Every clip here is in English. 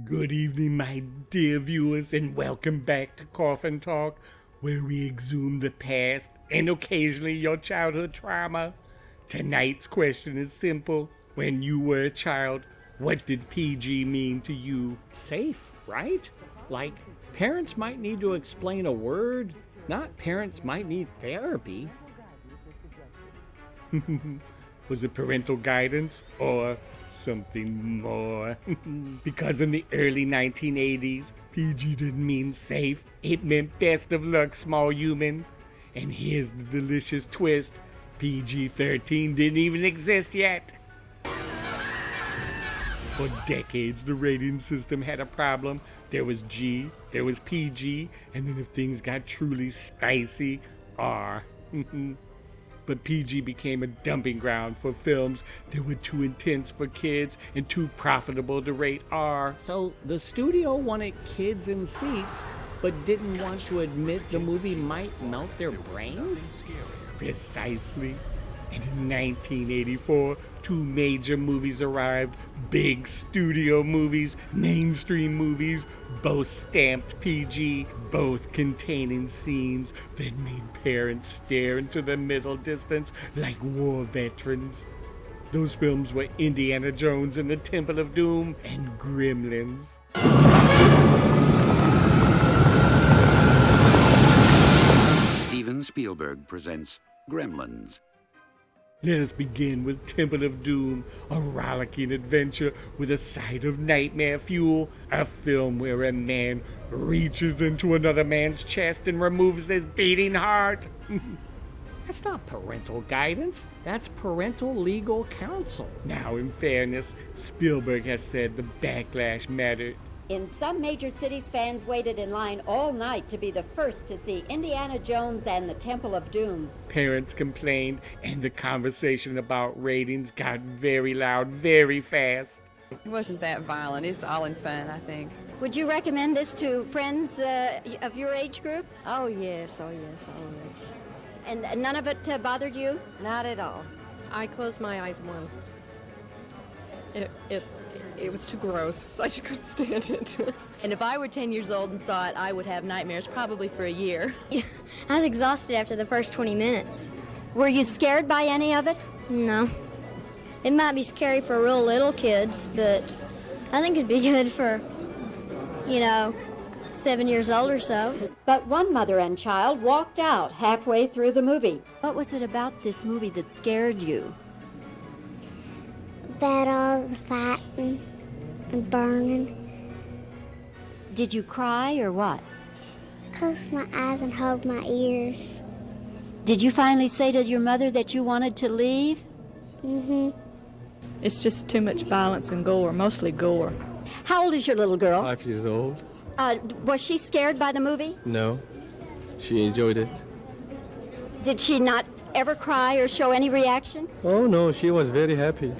Good evening, my dear viewers, and welcome back to Coffin Talk, where we exhume the past and occasionally your childhood trauma. Tonight's question is simple. When you were a child, what did PG mean to you? Safe, right? Like, parents might need to explain a word, not parents might need therapy. Was it parental guidance or something more? Because in the early 1980s, PG didn't mean safe. It meant best of luck, small human. And here's the delicious twist. PG-13 didn't even exist yet. For decades, the rating system had a problem. There was G, there was PG, and then if things got truly spicy, R. But PG became a dumping ground for films that were too intense for kids and too profitable to rate R. So the studio wanted kids in seats, but didn't want to admit the movie might melt their brains? Precisely. And in 1984, two major movies arrived. Big studio movies, mainstream movies, both stamped PG, both containing scenes that made parents stare into the middle distance like war veterans. Those films were Indiana Jones and the Temple of Doom and Gremlins. Steven Spielberg presents Gremlins. Let us begin with Temple of Doom, a rollicking adventure with a side of nightmare fuel, a film where a man reaches into another man's chest and removes his beating heart. That's not parental guidance, that's parental legal counsel. Now, in fairness, Spielberg has said the backlash mattered. In some major cities, fans waited in line all night to be the first to see Indiana Jones and the Temple of Doom. Parents complained, and the conversation about ratings got very loud very fast. It wasn't that violent. It's all in fun, I think. Would you recommend this to friends of your age group? Oh yes, always. And none of it bothered you? Not at all. I closed my eyes once. It was too gross. I just couldn't stand it. And if I were 10 years old and saw it, I would have nightmares probably for a year. I was exhausted after the first 20 minutes. Were you scared by any of it? No. It might be scary for real little kids, but I think it'd be good for, 7 years old or so. But one mother and child walked out halfway through the movie. What was it about this movie that scared you? Battles, fighting, and burning. Did you cry or what? Close my eyes and hold my ears. Did you finally say to your mother that you wanted to leave? Mm-hmm. It's just too much violence and gore, mostly gore. How old is your little girl? 5 years old. Was she scared by the movie? No, she enjoyed it. Did she not ever cry or show any reaction? Oh no, she was very happy.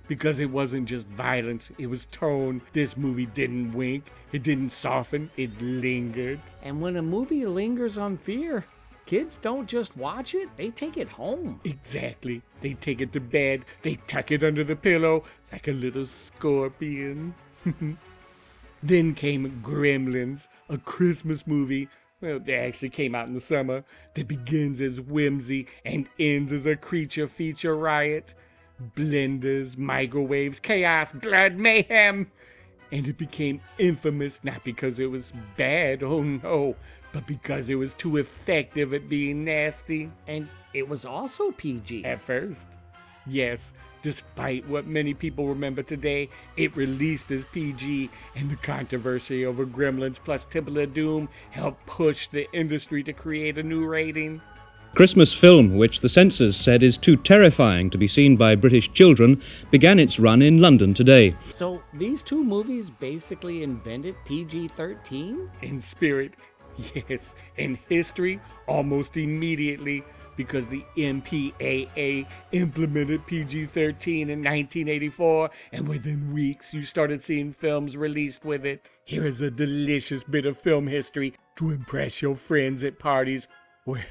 Because it wasn't just violence, it was tone. This movie didn't wink, it didn't soften, it lingered. And when a movie lingers on fear, kids don't just watch it, they take it home. Exactly. They take it to bed, they tuck it under the pillow like a little scorpion. Then came Gremlins, a Christmas movie. Well, they actually came out in the summer. That begins as whimsy and ends as a creature feature riot. Blenders, microwaves, chaos, blood, mayhem. And it became infamous not because it was bad, oh no, but because it was too effective at being nasty. And it was also PG. At first. Yes, despite what many people remember today, it released as PG, and the controversy over Gremlins plus Temple of Doom helped push the industry to create a new rating. Christmas film, which the censors said is too terrifying to be seen by British children, began its run in London today. So these two movies basically invented PG-13? In spirit, yes. In history, almost immediately, because the MPAA implemented PG-13 in 1984, and within weeks you started seeing films released with it. Here is a delicious bit of film history to impress your friends at parties where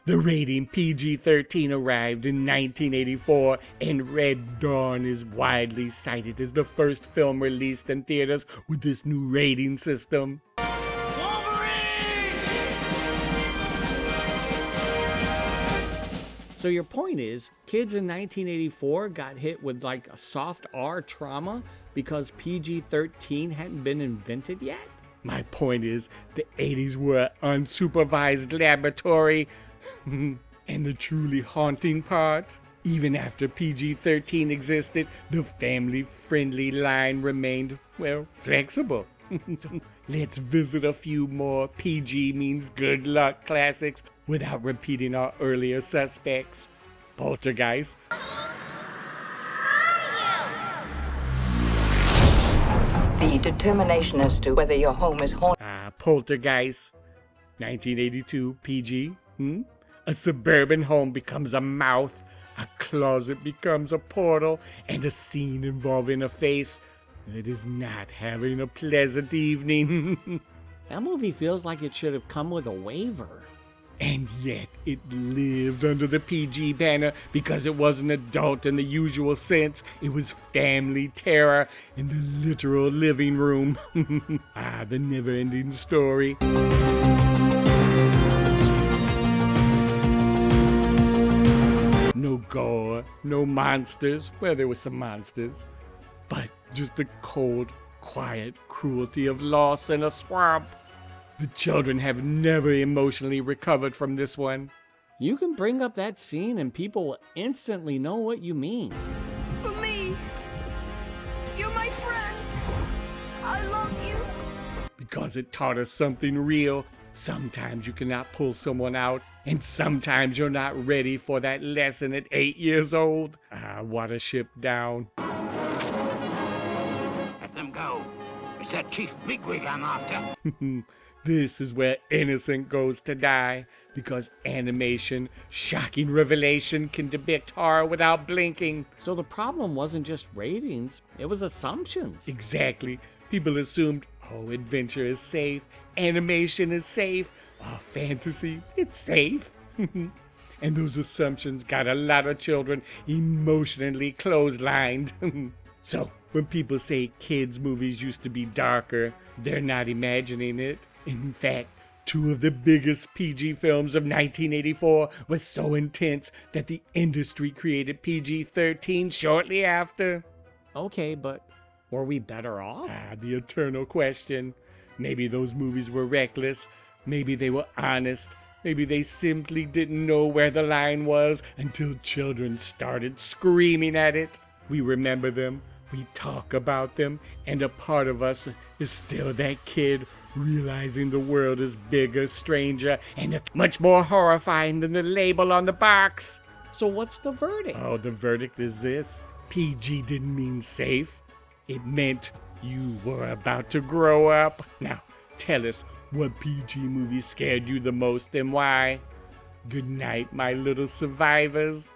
The rating PG-13 arrived in 1984, and Red Dawn is widely cited as the first film released in theaters with this new rating system. So your point is, kids in 1984 got hit with like a soft R trauma because PG-13 hadn't been invented yet? My point is, the 80s were an unsupervised laboratory. And the truly haunting part, even after PG-13 existed, the family-friendly line remained, well, flexible. So let's visit a few more PG means good luck classics without repeating our earlier suspects. Poltergeist. The determination as to whether your home is haunted. Poltergeist. 1982 PG. A suburban home becomes a mouth, a closet becomes a portal, and a scene involving a face that is not having a pleasant evening. That movie feels like it should have come with a waiver. And yet it lived under the PG banner because it wasn't adult in the usual sense. It was family terror in the literal living room. The never-ending story. No gore, no monsters. Well, there were some monsters. But just the cold, quiet cruelty of loss in a swamp. The children have never emotionally recovered from this one. You can bring up that scene and people will instantly know what you mean. For me, you're my friend. I love you. Because it taught us something real. Sometimes you cannot pull someone out, and sometimes you're not ready for that lesson at 8 years old. Watership Down. Let them go. It's that Chief Bigwig I'm after. This is where innocent goes to die, because animation, shocking revelation, can depict horror without blinking. So the problem wasn't just ratings, it was assumptions. Exactly. People assumed, adventure is safe, animation is safe, fantasy, it's safe. And those assumptions got a lot of children emotionally clotheslined. So, when people say kids' movies used to be darker, they're not imagining it. In fact, two of the biggest PG films of 1984 were so intense that the industry created PG-13 shortly after. Okay, but were we better off? The eternal question. Maybe those movies were reckless. Maybe they were honest. Maybe they simply didn't know where the line was until children started screaming at it. We remember them. We talk about them. And a part of us is still that kid realizing the world is bigger, stranger, and much more horrifying than the label on the box. So what's the verdict? The verdict is this. PG didn't mean safe. It meant you were about to grow up. Now, tell us what PG movie scared you the most and why. Good night, my little survivors.